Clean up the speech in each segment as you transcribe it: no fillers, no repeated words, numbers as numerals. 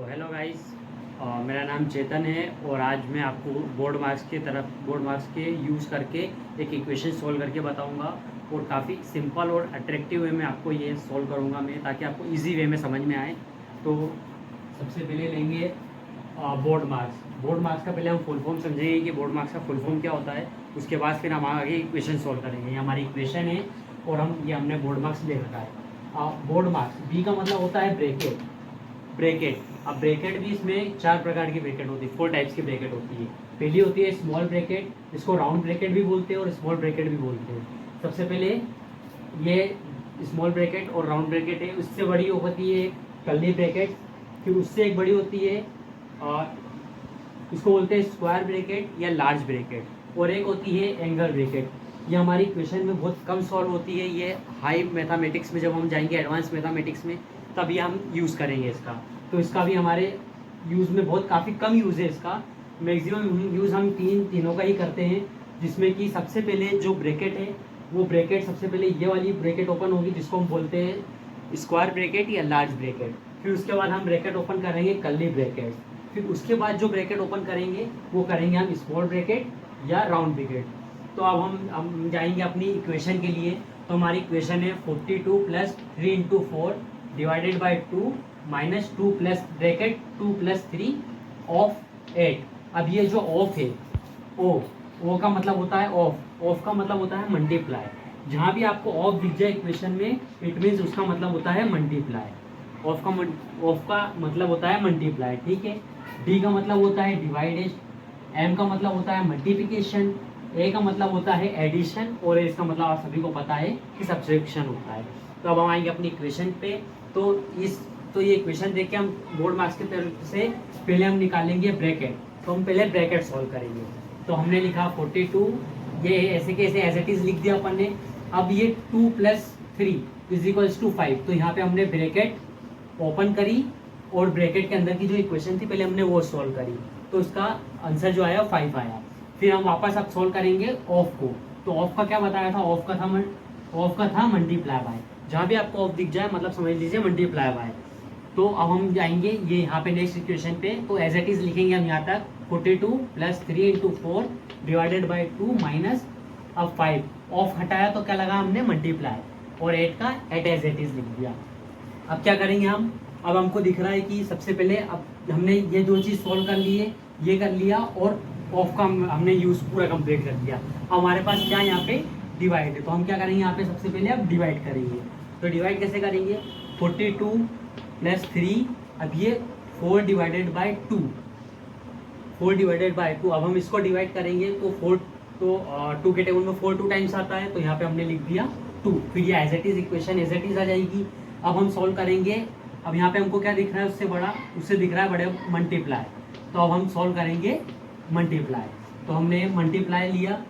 तो hello guys, मेरा नाम चेतन है और आज मैं आपको बोर्ड मार्क्स के यूज़ करके एक इक्वेशन सॉल्व करके बताऊंगा और काफ़ी सिंपल और अट्रैक्टिव वे में आपको ये सॉल्व करूंगा मैं, ताकि आपको इजी वे में समझ में आए। तो सबसे पहले लेंगे बोर्ड मार्क्स का पहले हम फुल फॉर्म समझेंगे कि बोर्ड मार्क्स का फुल फॉर्म क्या होता है। उसके बाद फिर हम आगे इक्वेशन सॉल्व करेंगे। ये हमारी इक्वेशन है और हमने बोर्ड मार्क्स ले रखा है। बोर्ड मार्क्स बी का मतलब होता है ब्रैकेट। अब ब्रैकेट भी इसमें 4 प्रकार की ब्रैकेट होती है, 4 टाइप्स की ब्रैकेट होती है। पहली होती है स्मॉल ब्रैकेट, जिसको राउंड ब्रैकेट भी बोलते हैं और स्मॉल ब्रैकेट भी बोलते हैं। सबसे पहले ये स्मॉल ब्रैकेट और राउंड ब्रैकेट है। उससे बड़ी होती है कर्ली ब्रैकेट, फिर उससे एक बड़ी होती है इसको बोलते हैं स्क्वायर ब्रैकेट या लार्ज ब्रैकेट, और एक होती है एंगल ब्रैकेट। ये हमारी क्वेश्चन में बहुत कम सॉल्व होती है। ये हाई मैथमेटिक्स में जब हम जाएंगे, एडवांस मैथमेटिक्स में, तब ये हम यूज़ करेंगे इसका। तो इसका भी हमारे यूज़ में बहुत काफ़ी कम यूज़ है इसका। मैक्सिमम यूज़ हम तीनों का ही करते हैं, जिसमें कि सबसे पहले जो ब्रैकेट है वो ब्रैकेट सबसे पहले ये वाली ब्रैकेट ओपन होगी, जिसको हम बोलते हैं स्क्वायर ब्रैकेट या लार्ज ब्रैकेट। फिर उसके बाद हम ब्रैकेट ओपन करेंगे कर्ली ब्रैकेट। फिर उसके बाद जो ब्रैकेट ओपन करेंगे वो करेंगे हम स्मॉल ब्रैकेट या राउंड ब्रैकेट। तो अब हम जाएंगे अपनी इक्वेशन के लिए। तो हमारी इक्वेशन है 42 plus 3 into 4 divided by 2 minus 2 plus bracket 2 plus 3 of 8। अब ये जो ऑफ है ओ का मतलब होता है ऑफ का मतलब होता है मल्टीप्लाई। जहाँ भी आपको ऑफ दिख जाए इक्वेशन में, इट मीन्स उसका मतलब होता है मल्टीप्लाई। ऑफ का मतलब होता है मल्टीप्लाई, ठीक है। डी का मतलब होता है डिवाइडेड, एम का मतलब होता है मल्टीप्लिकेशन, ए का मतलब होता है एडिशन, और इसका मतलब आप सभी को पता है कि सब्ट्रैक्शन होता है। तो अब हम आएंगे अपनी इक्वेशन पे। तो ये इक्वेशन देख के हम बोर्ड मार्क्स की तरफ से पहले हम निकालेंगे ब्रैकेट। तो हम पहले ब्रैकेट सॉल्व करेंगे। तो हमने लिखा 42, ये ऐसे के ऐसे एज इट इज लिख दिया अपन ने। अब ये 2 प्लस 3 इज इक्वल्स टू 5। तो यहाँ पे हमने ब्रैकेट ओपन करी और ब्रैकेट के अंदर की जो इक्वेशन थी पहले हमने वो सॉल्व करी। तो इसका आंसर जो आया 5 आया। फिर हम वापस अब सॉल्व करेंगे ऑफ को। तो ऑफ का क्या बताया था, ऑफ का था मल्टीप्लाई बाय। जहाँ भी आपको ऑफ दिख जाए मतलब समझ लीजिए मल्टीप्लाई बाय। तो अब हम जाएंगे ये यहाँ पे नेक्स्ट इक्वेशन पे। तो एज इट इज लिखेंगे हम यहाँ तक 42 plus 3 into 4 divided by 2 minus अब 5। ऑफ हटाया तो क्या लगा हमने मल्टीप्लाई, और 8 का 8 एज इट इज लिख दिया। अब क्या करेंगे हम, अब हमको दिख रहा है कि सबसे पहले अब हमने ये दो चीज़ सॉल्व कर लिए, ये कर लिया, और ऑफ का हमने यूज़ पूरा कंप्लीट कर दिया। अब हमारे पास क्या यहाँ पे डिवाइड है। तो हम क्या करेंगे यहाँ पे सबसे पहले अब डिवाइड करेंगे। तो डिवाइड कैसे करेंगे, 42 प्लस 3, अब ये 4 डिवाइडेड बाई 2, 4 डिवाइडेड बाई 2। अब हम इसको डिवाइड करेंगे तो 2 के टेबल में 4 2 टाइम्स आता है, तो यहाँ पे हमने लिख दिया 2। फिर ये as it is equation as it is आ जाएगी। अब हम सॉल्व करेंगे। अब यहाँ पे हमको क्या दिख रहा है, उससे दिख रहा है बड़े मल्टीप्लाई। तो अब हम सॉल्व करेंगे मल्टीप्लाई। तो हमने मल्टीप्लाई लिया,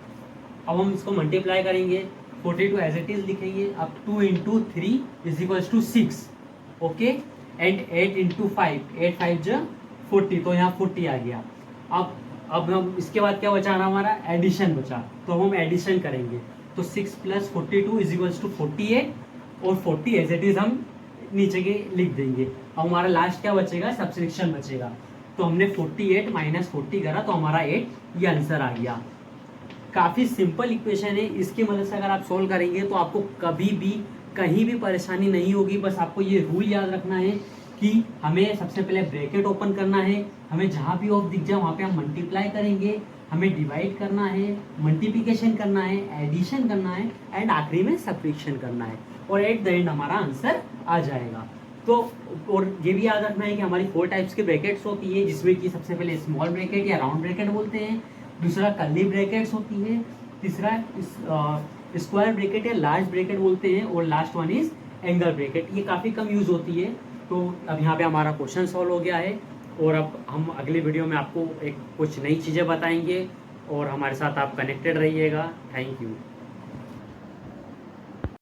अब हम इसको मल्टीप्लाई करेंगे। 42 एज इट इज लिखेंगे। अब 2 into 3 is equals to 6, okay. And 8 into 5, 8 5 जो 40, तो यहाँ 40 आ गया। अब हम इसके बाद क्या बचा रहा हमारा, एडिशन बचा। तो हम एडिशन करेंगे। तो 6 प्लस 42 इज इक्वल्स टू 48, और 40 एज इट इज हम नीचे के लिख देंगे। अब हमारा लास्ट क्या बचेगा, सब्ट्रैक्शन बचेगा। तो हमने 48 माइनस 40 करा तो हमारा 8 ये आंसर आ गया। काफ़ी सिंपल इक्वेशन है। इसकी मदद से अगर आप सोल्व करेंगे तो आपको कभी भी कहीं भी परेशानी नहीं होगी। बस आपको ये रूल याद रखना है कि हमें सबसे पहले ब्रैकेट ओपन करना है, हमें जहाँ भी ऑफ दिख जाए वहाँ पे हम मल्टीप्लाई करेंगे, हमें डिवाइड करना है, मल्टीप्लिकेशन करना है, एडिशन करना है, एंड आखिरी में सब्ट्रैक्शन करना है, और एट द एंड हमारा आंसर आ जाएगा। तो और ये भी याद रखना है कि हमारी 4 टाइप्स के ब्रैकेट्स होती है, जिसमें कि सबसे पहले स्मॉल ब्रैकेट या राउंड ब्रैकेट बोलते हैं, दूसरा कर्ली ब्रैकेट्स होती है, तीसरा स्क्वायर ब्रैकेट या लार्ज ब्रैकेट बोलते हैं, और last one is angle bracket. ये काफ़ी कम यूज़ होती है। तो अब यहाँ पे हमारा क्वेश्चन सॉल्व हो गया है, और अब हम अगली वीडियो में आपको कुछ नई चीज़ें बताएंगे, और हमारे साथ आप कनेक्टेड रहिएगा। Thank you.